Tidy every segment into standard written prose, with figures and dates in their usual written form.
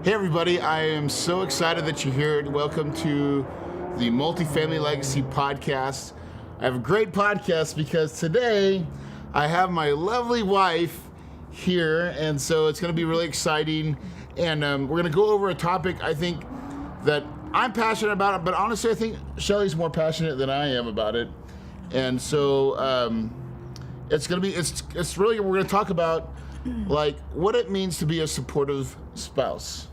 Hey everybody, I am so excited that you're here. Welcome to the Multifamily Legacy Podcast. I have a great podcast because today I have my lovely wife here, and so it's going to be really exciting. And we're going to go over a topic I think that I'm passionate about it, but honestly I think Shelley's more passionate than I am about it. And so it's going to be, it's really, we're going to talk about like what it means to be a supportive spouse.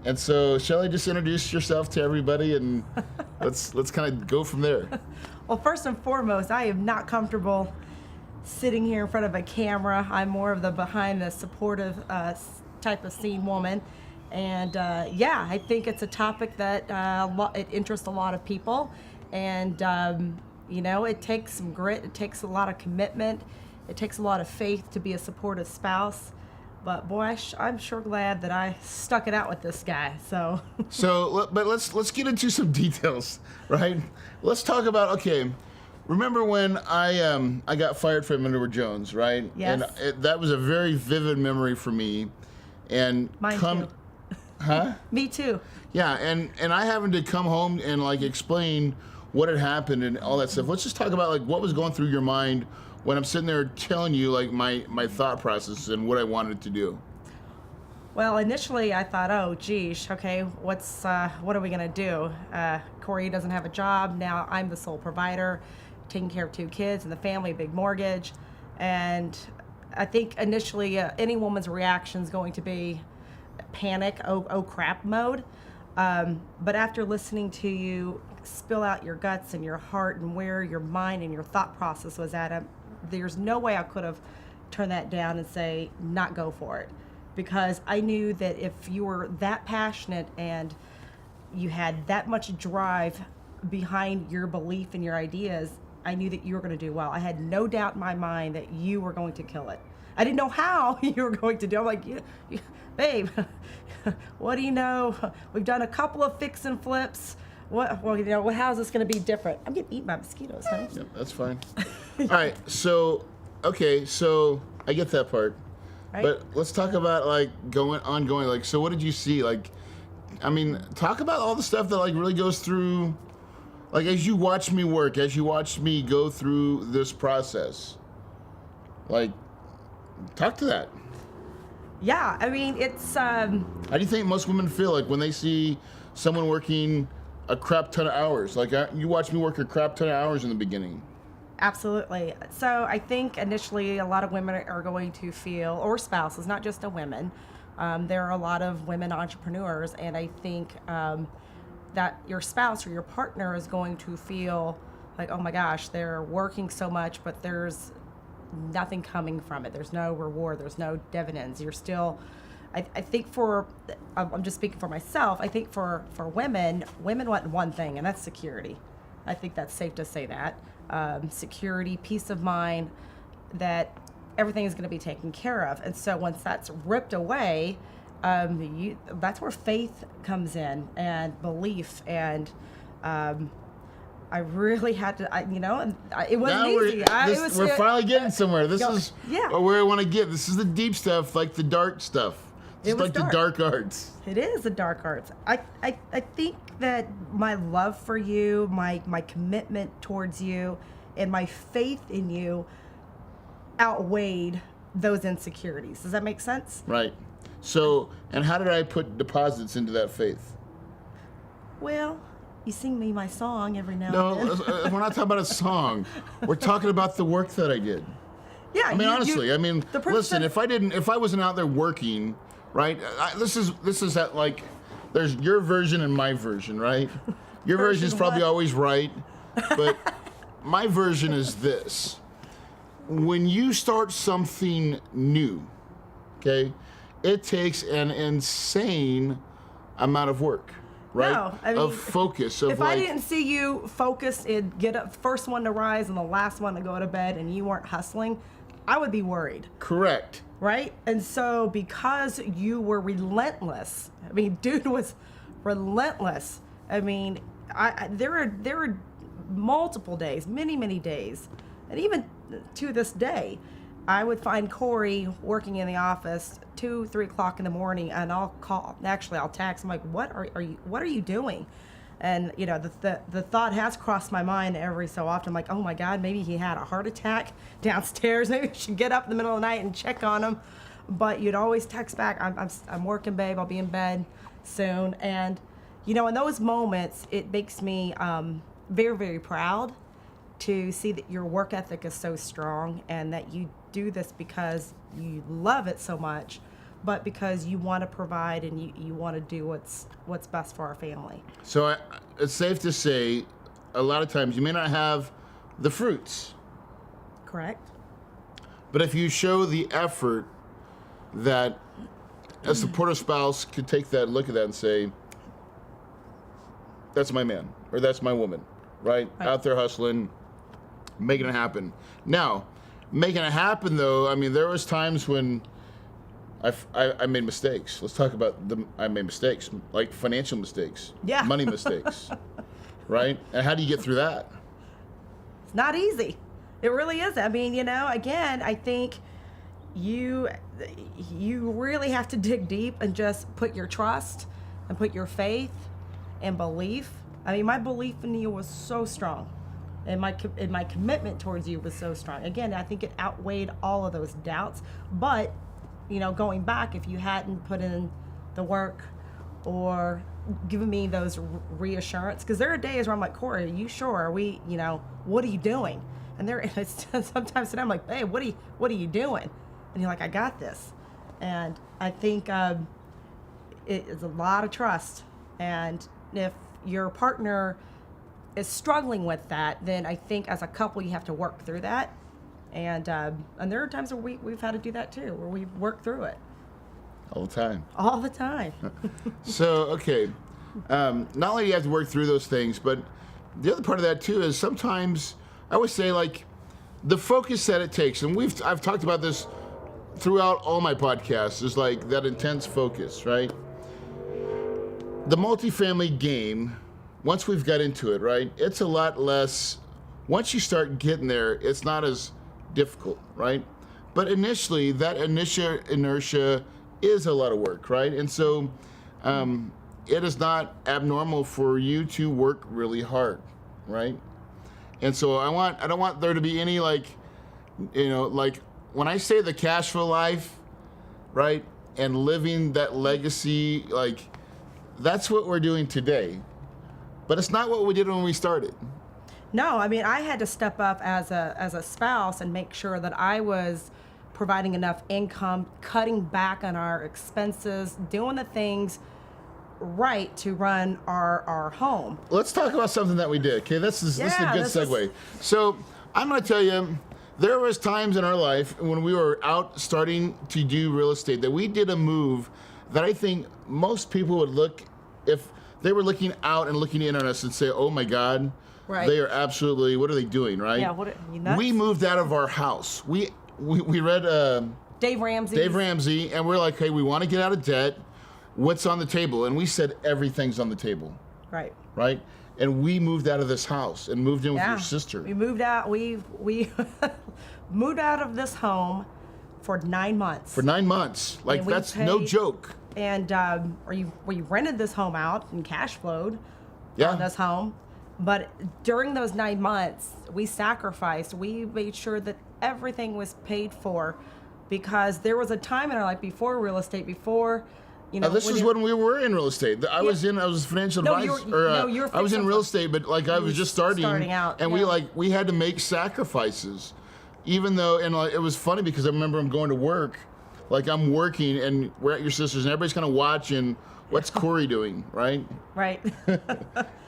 And so, Shelley, just introduce yourself to everybody, and let's kind of go from there. Well, first and foremost, I am not comfortable sitting here in front of a camera. I'm more of the behind the supportive type of scene woman. And yeah, I think it's a topic that it interests a lot of people. And, you know, it takes some grit, it takes a lot of commitment, it takes a lot of faith to be a supportive spouse. But boy, I'm sure glad that I stuck it out with this guy. But let's get into some details, right? Let's talk about, okay, remember when I got fired from Edward Jones, right? Yes. And that was a very vivid memory for me. And Mine too. Huh? Me too. Yeah, and I having to come home and like explain what had happened and all that stuff. Let's just talk about like what was going through your mind when I'm sitting there telling you like my thought process and what I wanted to do. Well, initially I thought, oh, geez, okay, what are we gonna do? Corey doesn't have a job, now I'm the sole provider, taking care of 2 kids and the family, big mortgage. And I think initially any woman's reaction is going to be panic, oh crap mode. But after listening to you spill out your guts and your heart and where your mind and your thought process was at, there's no way I could have turned that down and say, not go for it. Because I knew that if you were that passionate and you had that much drive behind your belief and your ideas, I knew that you were going to do well. I had no doubt in my mind that you were going to kill it. I didn't know how you were going to do it. I'm like, babe, what do you know? We've done a couple of fix and flips. Well, you know, how's this going to be different? I'm getting eaten by mosquitoes, honey. Yep, that's fine. All right, so I get that part. Right? But let's talk about like ongoing. Like, so what did you see? Like, I mean, talk about all the stuff that like really goes through, like as you watch me work, as you watch me go through this process. Like, talk to that. Yeah, I mean, it's. How do you think most women feel like when they see someone working a crap ton of hours? Like, you watch me work a crap ton of hours in the beginning. Absolutely. So I think initially a lot of women are going to feel, or spouses, not just the women. There are a lot of women entrepreneurs, and I think that your spouse or your partner is going to feel like, oh my gosh, they're working so much, but there's nothing coming from it. There's no reward. There's no dividends. You're still, I think I'm just speaking for myself, I think for women want one thing, and that's security. I think that's safe to say that. Security, peace of mind, that everything is going to be taken care of. And so once that's ripped away, that's where faith comes in and belief. And I really had to, it wasn't easy. We're finally getting somewhere. This is yeah. where I want to get. This is the deep stuff, like the dark stuff. It's like dark. the dark arts. It is the dark arts. I think that my love for you, my commitment towards you, and my faith in you outweighed those insecurities. Does that make sense? Right. So, and how did I put deposits into that faith? Well, you sing me my song every now No, and then. we're not talking about a song. We're talking about the work that I did. Yeah. I mean, honestly, listen, if I wasn't out there working, right? This is that, like, there's your version and my version, right? Your version is probably always right, but my version is this. When you start something new, okay, it takes an insane amount of work, right? No, I mean, of focus. Of if I didn't see you focused and get up, first one to rise and the last one to go to bed, and you weren't hustling, I would be worried. Correct. Right? And so because you were relentless, I mean, dude was relentless. I mean, there were multiple days, many days, and even to this day, I would find Corey working in the office 2-3 o'clock in the morning, and I'll text. I'm like, what are you doing? And the thought has crossed my mind every so often. I'm like, oh my God, maybe he had a heart attack downstairs. Maybe we should get up in the middle of the night and check on him. But you'd always text back, I'm working, babe. I'll be in bed soon. And in those moments, it makes me very, very proud to see that your work ethic is so strong and that you do this because you love it so much, but because you want to provide and you want to do what's best for our family. So it's safe to say a lot of times you may not have the fruits. Correct. But if you show the effort, that a supportive spouse could take that, look at that and say, that's my man or that's my woman, right? Out there hustling, making it happen. Now, making it happen though, I mean, there was times when I made mistakes. Let's talk about I made mistakes, like financial mistakes, money mistakes, right? And how do you get through that? It's not easy. It really isn't. I mean, again, I think you really have to dig deep and just put your trust and put your faith and belief. I mean, my belief in you was so strong, and my commitment towards you was so strong. Again, I think it outweighed all of those doubts. But going back, if you hadn't put in the work or given me those reassurance, because there are days where I'm like, Corey, are you sure? Are we, what are you doing? And sometimes today I'm like, hey, what are you doing? And you're like, I got this. And I think it is a lot of trust. And if your partner is struggling with that, then I think as a couple you have to work through that. And there are times where we've had to do that too, where we work through it. All the time. All the time. So, okay. Not only do you have to work through those things, but the other part of that too is sometimes I always say, like, the focus that it takes, and I've talked about this throughout all my podcasts, is like that intense focus, right? The multifamily game, once we've got into it, right, it's a lot less, once you start getting there, it's not as difficult, right? But initially, that initial inertia is a lot of work, right? And so it is not abnormal for you to work really hard, right? And so I don't want there to be any like when I say the cash flow life, right, and living that legacy, like that's what we're doing today. But it's not what we did when we started. No, I mean, I had to step up as a spouse and make sure that I was providing enough income, cutting back on our expenses, doing the things right to run our home. Let's talk about something that we did. Okay, this is a good segue. So I'm going to tell you, there was times in our life when we were out starting to do real estate that we did a move that I think most people would look, if they were looking out and looking in on us and say, oh my God, they are absolutely, what are they doing, right? Yeah, what are you nuts? We moved out of our house. We read Dave Ramsey, and we're like, hey, we want to get out of debt. What's on the table? And we said everything's on the table. Right. Right? And we moved out of this house and moved in with your sister. We moved out. We moved out of this home for 9 months. For 9 months. Like, that's no joke. And we rented this home out and cash flowed on this home. But during those 9 months, we sacrificed. We made sure that everything was paid for, because there was a time in our life before real estate, this is when we were in real estate. I was a financial advisor. I was in real estate, but like I was just starting out, and we had to make sacrifices, even though, and it was funny because I remember I'm going to work, like I'm working, and we're at your sister's, and everybody's kind of watching. What's Corey doing, right? Right.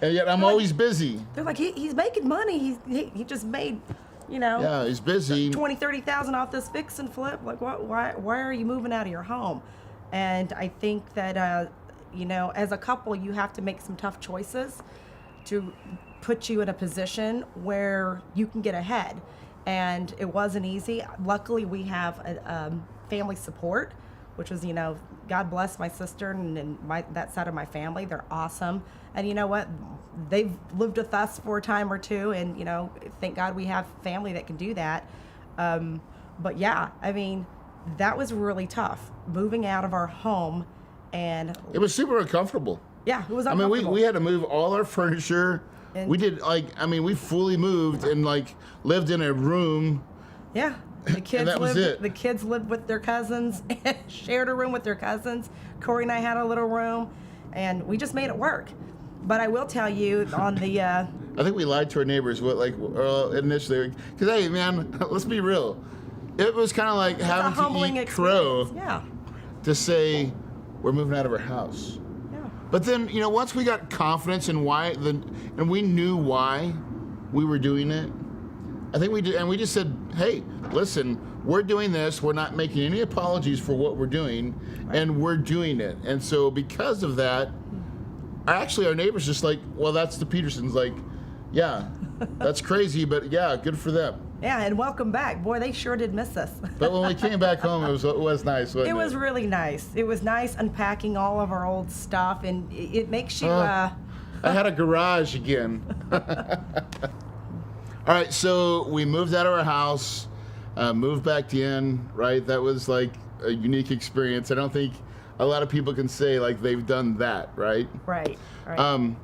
And yet I'm always busy. They're like, he's making money. He just made, Yeah, he's busy. 30,000 off this fix and flip. Like, what? Why are you moving out of your home? And I think that, as a couple, you have to make some tough choices to put you in a position where you can get ahead. And it wasn't easy. Luckily, we have family support, which was, God bless my sister and that side of my family. They're awesome. And you know what? They've lived with us for a time or two. And, thank God we have family that can do that. But yeah, I mean, that was really tough. Moving out of our home, and It was super uncomfortable. yeah, it was I mean, uncomfortable. we had to move all our furniture. And- We did we fully moved and like lived in a room. Yeah. The kids that was lived. it. The kids lived with their cousins and shared a room with their cousins. Corey and I had a little room, and we just made it work. But I will tell you, on the I think we lied to our neighbors. Initially? Because hey, man, let's be real. It was kind of like a having humbling to eat crow experience. Yeah. to say we're moving out of our house. Yeah. But then, once we got confidence in and we knew why we were doing it, I think we did, and we just said, hey, listen, we're doing this. We're not making any apologies for what we're doing, and we're doing it. And so because of that, actually our neighbors just like, well, that's the Petersons. Like, yeah, that's crazy, but yeah, good for them. Yeah, and welcome back. Boy, they sure did miss us. But when we came back home, it was nice, wasn't it? It was really nice. It was nice unpacking all of our old stuff, and it makes you. I had a garage again. All right, so we moved out of our house, moved back in, right? That was like a unique experience. I don't think a lot of people can say like they've done that, right? Right. Right.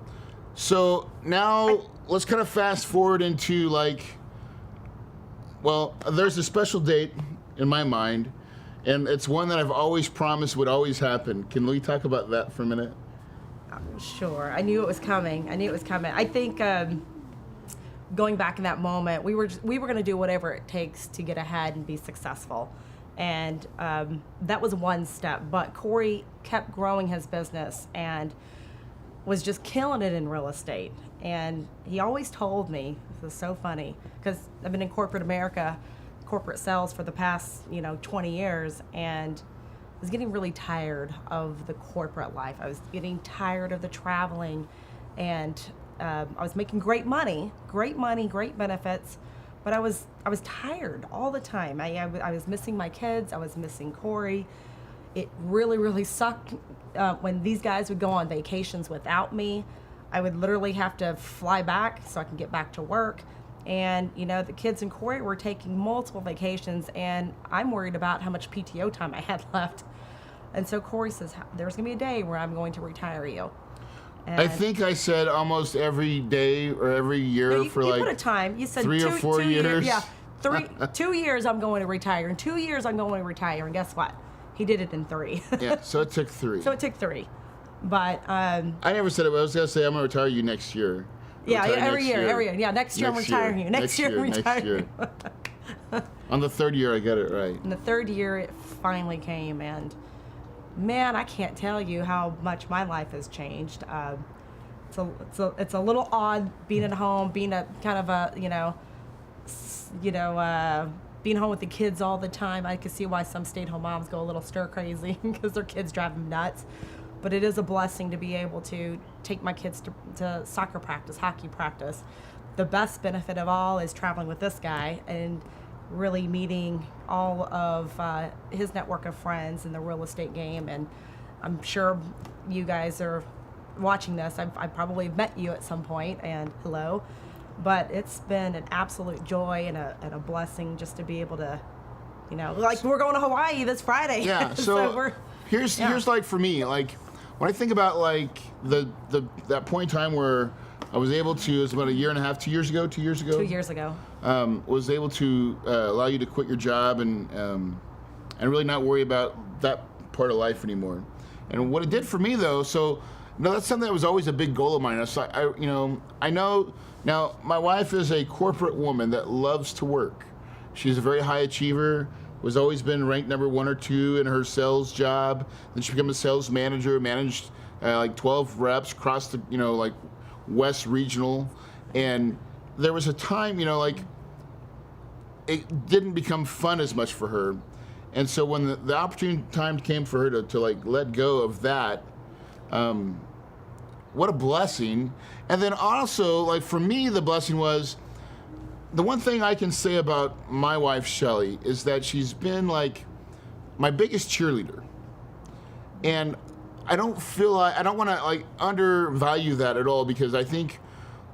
So now let's kind of fast forward into there's a special date in my mind, and it's one that I've always promised would always happen. Can we talk about that for a minute? Sure. I knew it was coming. I think going back in that moment, we were going to do whatever it takes to get ahead and be successful. And that was one step. But Corey kept growing his business and was just killing it in real estate. And he always told me, this is so funny, because I've been in corporate America, corporate sales for the past 20 years, and I was getting really tired of the corporate life. I was getting tired of the traveling, and I was making great money, great benefits, but I was tired all the time. I was missing my kids. I was missing Corey. It really, really sucked when these guys would go on vacations without me. I would literally have to fly back so I can get back to work. And, the kids and Corey were taking multiple vacations, and I'm worried about how much PTO time I had left. And so Corey says, there's going to be a day where I'm going to retire you. And I think I said almost every day or every year you for put a time. You said 3 or 4 years. Yeah, 2 years I'm going to retire. In 2 years I'm going to retire. And guess what? He did it in 3. Yeah, so it took 3. So it took 3. But I never said it. I was going to say I'm going to retire you next year. Yeah, every year. Yeah, next year I'm retiring you. Next year I'm retiring you. On the 3rd year, I got it right. In the 3rd year, it finally came, and man, I can't tell you how much my life has changed. It's a little odd being at home, being a kind of a being home with the kids all the time. I can see why some stay-at-home moms go a little stir crazy because their kids drive them nuts. But it is a blessing to be able to take my kids to soccer practice, hockey practice. The best benefit of all is traveling with this guy and really meeting all of his network of friends in the real estate game. And I'm sure you guys are watching this. I probably met you at some point, and hello. But it's been an absolute joy and a blessing just to be able to, we're going to Hawaii this Friday. Yeah, so here's like for me, like when I think about like that point in time where I was able to, it was about 2 years ago. 2 years ago, was able to allow you to quit your job and really not worry about that part of life anymore. And what it did for me though, that's something that was always a big goal of mine. I know now my wife is a corporate woman that loves to work. She's a very high achiever. Was always been ranked number 1 or 2 in her sales job. Then she became a sales manager, managed like 12 reps across the West Regional. And there was a time it didn't become fun as much for her. And so when the opportune time came for her to let go of that, what a blessing. And then also for me, the blessing was, the one thing I can say about my wife, Shelley, is that she's been my biggest cheerleader. And I don't want to undervalue that at all, because I think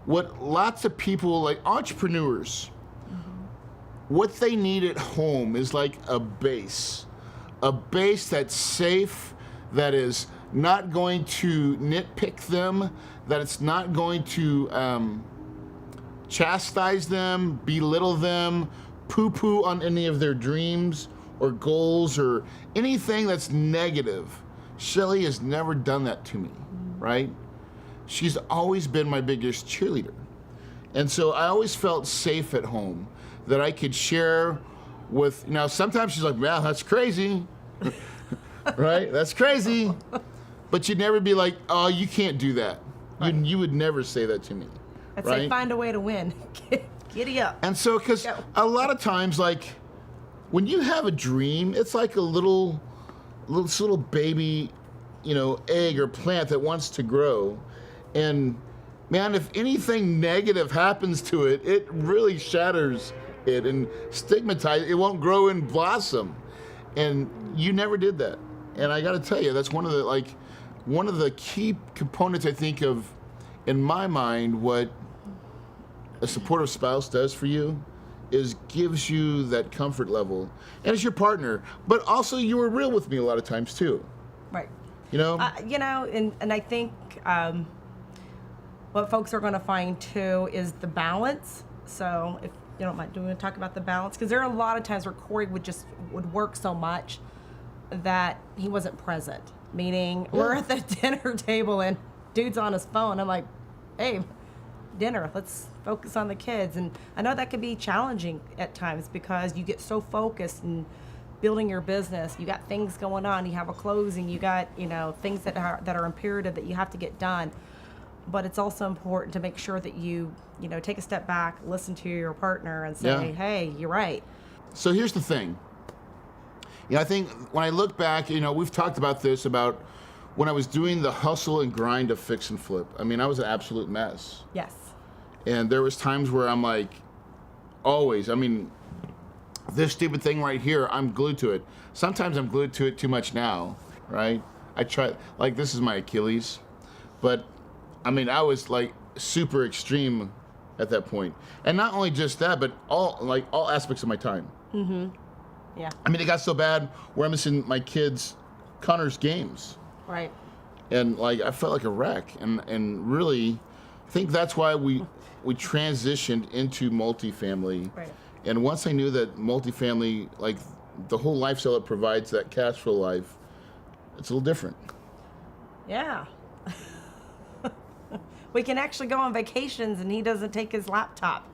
what lots of people, entrepreneurs, what they need at home is like a base that's safe, that is not going to nitpick them, that it's not going to chastise them, belittle them, poo-poo on any of their dreams or goals or anything that's negative. Shelley has never done that to me, right? She's always been my biggest cheerleader. And so I always felt safe at home, that I could share with, now sometimes she's like, "Man, that's crazy," right? That's crazy. But you'd never be like, "Oh, you can't do that." Right. You would never say that to me. I'd right? say find a way to win. Giddy up. And so, because a lot of times, like, when you have a dream, it's like a little baby, egg or plant that wants to grow. And man, if anything negative happens to it, it really shatters it and stigmatizes it. It won't grow and blossom. And you never did that. And I got to tell you, that's one of the key components, I think, of, in my mind, what a supportive spouse does for you is gives you that comfort level. And it's your partner, but also you were real with me a lot of times too. Right. And I think what folks are going to find too is the balance. So if you don't mind, do you want to talk about the balance? Because there are a lot of times where Corey would work so much that he wasn't present. Meaning, we're at the dinner table and dude's on his phone. I'm like, "Hey, dinner, let's focus on the kids." And I know that can be challenging at times because you get so focused in building your business. You got things going on. You have a closing. You got things that are imperative that you have to get done. But it's also important to make sure that you take a step back, listen to your partner, and say, "Hey, you're right." So here's the thing. I think when I look back, we've talked about this, about when I was doing the hustle and grind of fix and flip. I mean, I was an absolute mess. Yes. And there was times where I'm like, always, this stupid thing right here, I'm glued to it. Sometimes I'm glued to it too much now, right? I try, like, this is my Achilles. But, I was like super extreme at that point. And not only just that, but all aspects of my time. Mm-hmm. Yeah. It got so bad where I'm missing my kids' Connor's games. Right. And I felt like a wreck. And really, I think that's why we transitioned into multifamily. Right. And once I knew that multifamily, like the whole lifestyle it provides, that cash flow life, it's a little different. Yeah. We can actually go on vacations and he doesn't take his laptop.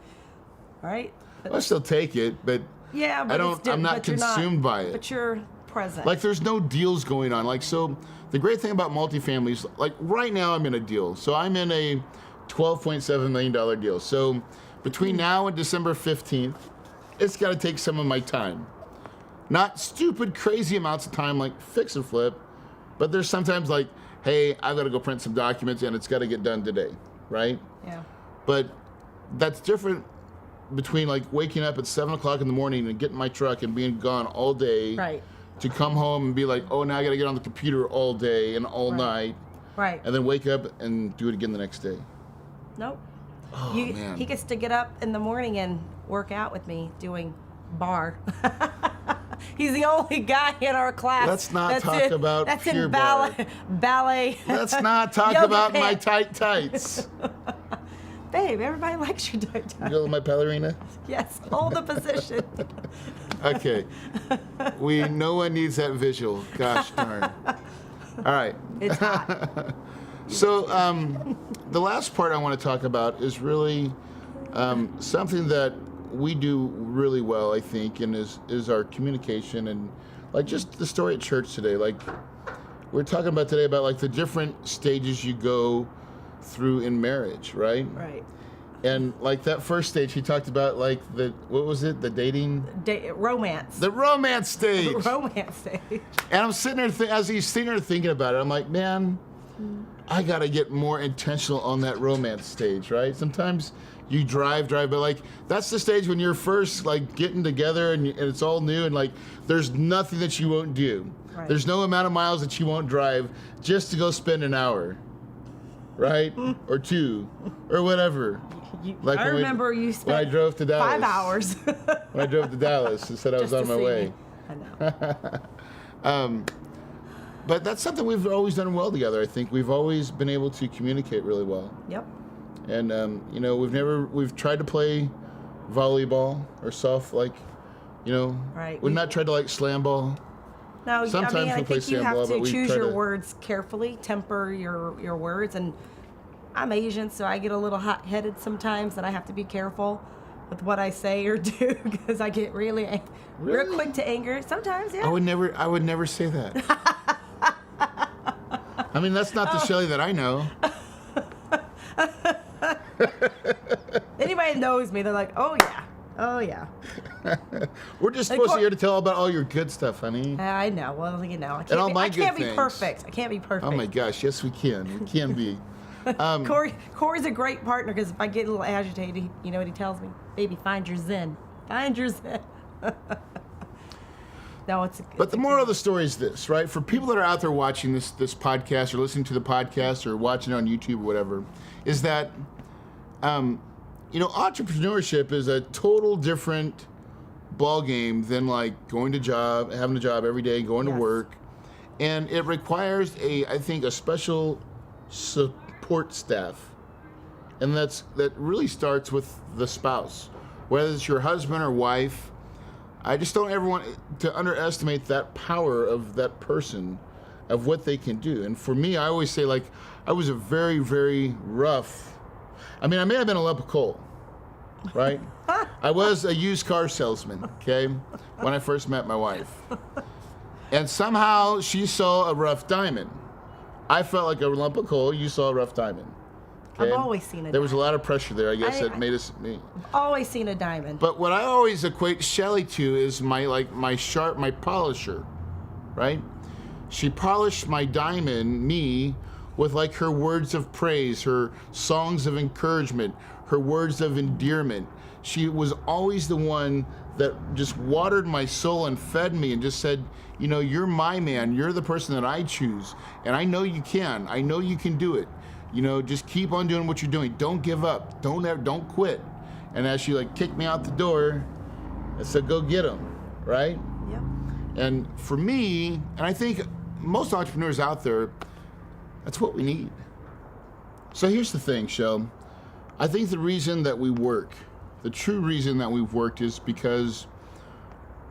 Right? I still take it, but yeah, but I'm not consumed by it. But you're present. Like, there's no deals going on. So the great thing about multifamily is, like, right now I'm in a deal. So I'm in a $12.7 million deal. So between now and December 15th, it's got to take some of my time. Not stupid, crazy amounts of time like fix and flip, but there's sometimes like, "Hey, I've got to go print some documents and it's got to get done today," right? Yeah. But that's different between like waking up at 7 o'clock in the morning and getting my truck and being gone all day. Right. To come home and be like, "Oh, now I got to get on the computer all day and all night." Right. And then wake up and do it again the next day. Nope. Oh, man. He gets to get up in the morning and work out with me doing bar. He's the only guy in our class. Let's not talk about that's pure in ballet. Let's not talk about my tight tights. Babe, everybody likes your tight tights. You go with my ballerina? Yes, hold the position. Okay. No one needs that visual. Gosh darn. All right. It's hot. So the last part I want to talk about is really something that we do really well, I think, and is our communication and like just the story at church today. Like we're talking about today about like the different stages you go through in marriage, right? Right. And like that first stage, he talked about like what was it? The dating? Romance. The romance stage. The romance stage. And I'm sitting there, as he's sitting there thinking about it, I'm like, man, I got to get more intentional on that romance stage, right? Sometimes you drive, but like that's the stage when you're first like getting together and it's all new and like there's nothing that you won't do. Right. There's no amount of miles that you won't drive just to go spend an hour, right? Or two, or whatever. Like I remember you spent when I drove to Dallas. 5 hours. When I drove to Dallas and said I was Just on to my see way. me. I know. But that's something we've always done well together. I think we've always been able to communicate really well. Yep. And we've tried to play volleyball or Right. we've not tried to like slam ball. No, Sometimes I we play think you slam have ball, to but we choose try your to- words carefully, temper your words, and I'm Asian, so I get a little hot-headed sometimes, and I have to be careful with what I say or do because I get real quick to anger sometimes. Yeah. I would never say that. I mean, that's not the Shelley that I know. Anybody that knows me, they're like, oh yeah. We're just supposed to here to tell about all your good stuff, honey. I know. Well, I all my can't good be things. perfect. I can't be perfect. Oh my gosh, yes we can. We can be. Corey's a great partner because if I get a little agitated, you know what he tells me? Baby, find your zen. Find your zen. No, But the moral of the story is this, right? For people that are out there watching this podcast or listening to the podcast or watching it on YouTube or whatever, is that, entrepreneurship is a total different ball game than like having a job every day, going to work. And it requires I think a special support staff. And that really starts with the spouse, whether it's your husband or wife. I just don't ever want to underestimate that power of that person, of what they can do. And for me, I always say, like, I was a very, very rough. I mean, I may have been a lump of coal, right? I was a used car salesman, okay, when I first met my wife. And somehow she saw a rough diamond. I felt like a lump of coal. You saw a rough diamond. Okay? I've always seen a diamond. There was a lot of pressure there, I guess, that made us me. Always seen a diamond. But what I always equate Shelley to is my polisher, right? She polished my diamond, me, with like her words of praise, her songs of encouragement, her words of endearment. She was always the one that just watered my soul and fed me and just said, you're my man. You're the person that I choose. And I know you can. I know you can do it. Just keep on doing what you're doing. Don't give up. Don't quit. And as she kicked me out the door, I said, go get them, right? Yep. And for me, and I think most entrepreneurs out there, that's what we need. So here's the thing, Shell. I think the reason that we work, the true reason that we've worked is because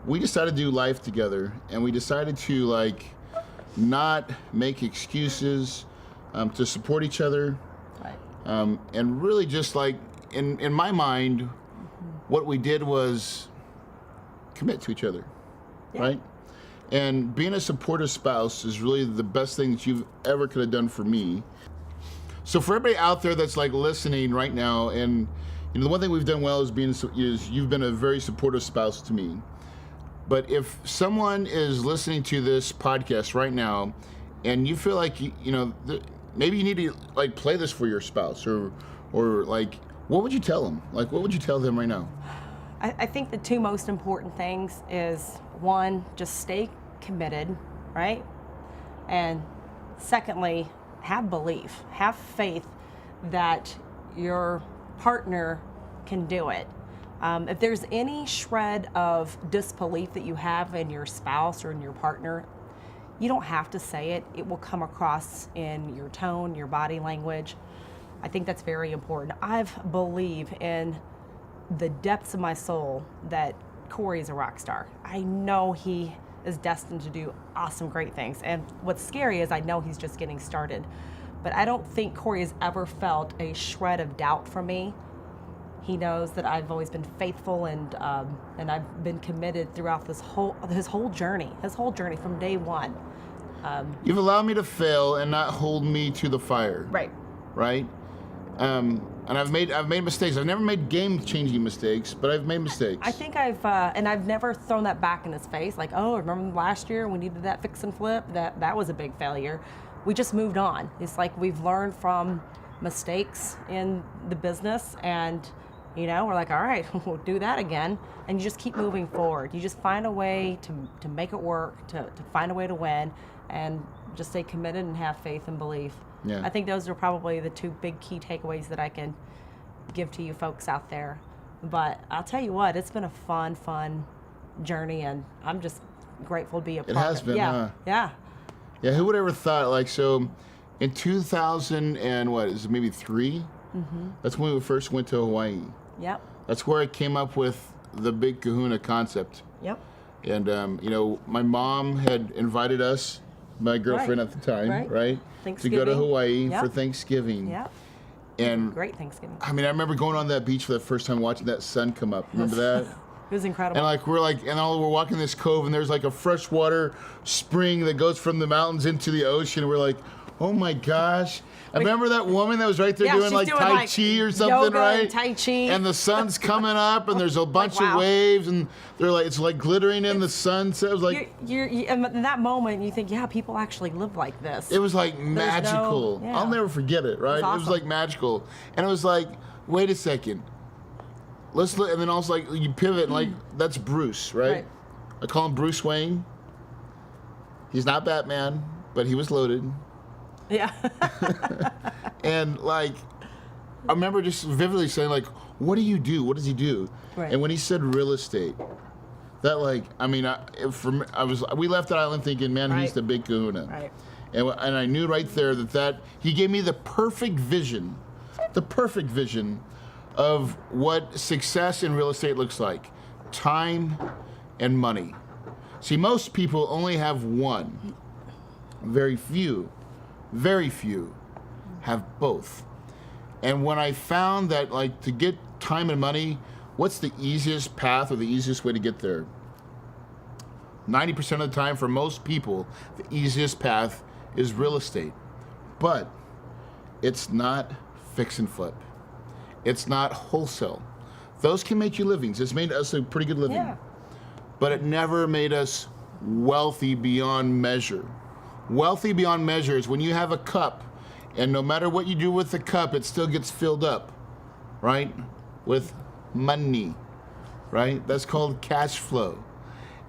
we decided to do life together, and we decided to not make excuses, to support each other, Right. and really just in my mind, what we did was commit to each other, right? And being a supportive spouse is really the best thing that you've ever could have done for me. So for everybody out there that's listening right now, and the one thing we've done well is you've been a very supportive spouse to me. But if someone is listening to this podcast right now, and you feel like maybe you need to play this for your spouse, or what would you tell them? What would you tell them right now? I think the two most important things is, one, just stay committed, right? And secondly, have belief, have faith that your partner can do it. If there's any shred of disbelief that you have in your spouse or in your partner, you don't have to say it. It will come across in your tone, your body language. I think that's very important. I believe in the depths of my soul that Corey is a rock star. I know he is destined to do awesome, great things. And what's scary is I know he's just getting started. But I don't think Corey has ever felt a shred of doubt from me. He knows that I've always been faithful, and I've been committed throughout his whole journey from day one. You've allowed me to fail and not hold me to the fire. Right. Right. And I've made mistakes. I've never made game-changing mistakes, but I've made mistakes. I think I've never thrown that back in his face. Remember last year when you did that fix and flip? That was a big failure. We just moved on. It's we've learned from mistakes in the business, and we're all right, we'll do that again. And you just keep moving forward. You just find a way to make it work, to find a way to win, and just stay committed and have faith and belief. Yeah. I think those are probably the two big key takeaways that I can give to you folks out there. But I'll tell you what, it's been a fun journey, and I'm just grateful to be a part of it. It has been, huh? Yeah. Yeah, who would ever thought, like, so in 2000 and what, is it maybe 3? That's when we first went to Hawaii. Yep. That's where I came up with the big Kahuna concept. Yep. And, you know, my mom had invited us, my girlfriend at the time, right? To go to Hawaii for Thanksgiving. Yep. And great Thanksgiving. I mean, I remember going on that beach for the first time, watching that sun come up. Remember that? It was incredible. And like we're walking this cove, and there's like a freshwater spring that goes from the mountains into the ocean. We're like, oh my gosh! I remember that woman that was right there doing like Tai Chi or something, yoga right? And Tai Chi. And the sun's coming up, and there's a bunch of waves, and they're like, it's like glittering in the sunset. It was like in that moment, you think, yeah, people actually live like this. It was like magical. I'll never forget it. Right? It was like magical, and it was like, wait a second. Let's look, and then also like you pivot, and like that's Bruce, right? I call him Bruce Wayne. He's not Batman, but he was loaded. Yeah. And like, I remember just vividly saying like, "What do you do? What does he do?" Right. And when he said real estate, that like, I mean, we left that island thinking, man, he's the big Kahuna. Right. And I knew right there that he gave me the perfect vision of what success in real estate looks like: time and money. See, most people only have one. Very few have both. And when I found that, like, to get time and money, what's the easiest path or the easiest way to get there? 90% of the time, for most people, the easiest path is real estate. But it's not fix and flip. It's not wholesale. Those can make you livings. It's made us a pretty good living. Yeah. But it never made us wealthy beyond measure. Wealthy beyond measure is when you have a cup, and no matter what you do with the cup, it still gets filled up, right? With money, right? That's called cash flow.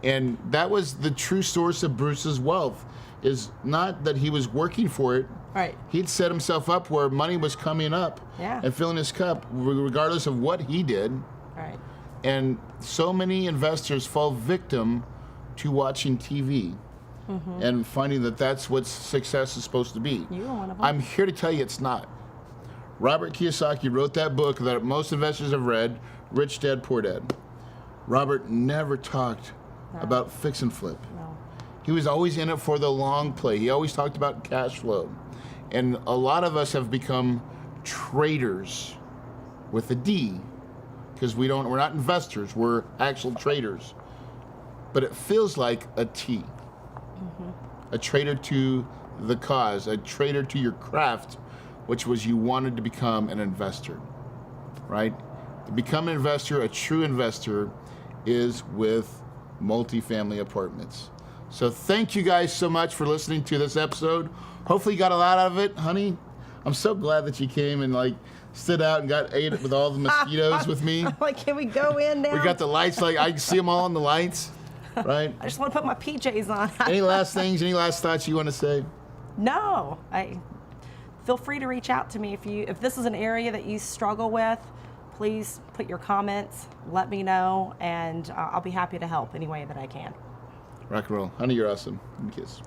And that was the true source of Bruce's wealth, is not that he was working for it. Right. He'd set himself up where money was coming up and filling his cup, regardless of what he did. Right. And so many investors fall victim to watching TV and finding that that's what success is supposed to be. You are one of them. I'm here to tell you it's not. Robert Kiyosaki wrote that book that most investors have read, Rich Dad, Poor Dad. Robert never talked about fix and flip. No. He was always in it for the long play. He always talked about cash flow. And a lot of us have become traders with a D, because we're not investors, we're actual traders. But it feels like a T. A trader to the cause, a trader to your craft, which was you wanted to become an investor, right? To become an investor, a true investor, is with multifamily apartments. So thank you guys so much for listening to this episode. Hopefully you got a lot out of it, honey. I'm so glad that you came and like stood out and ate it with all the mosquitoes with me. I'm like, can we go in now? We got the lights, like I can see them all on the lights, right? I just want to put my PJs on. Any last things, any last thoughts you want to say? No. Feel free to reach out to me if this is an area that you struggle with. Please put your comments, let me know, and I'll be happy to help any way that I can. Rock and roll. Honey, you're awesome. Give me a kiss.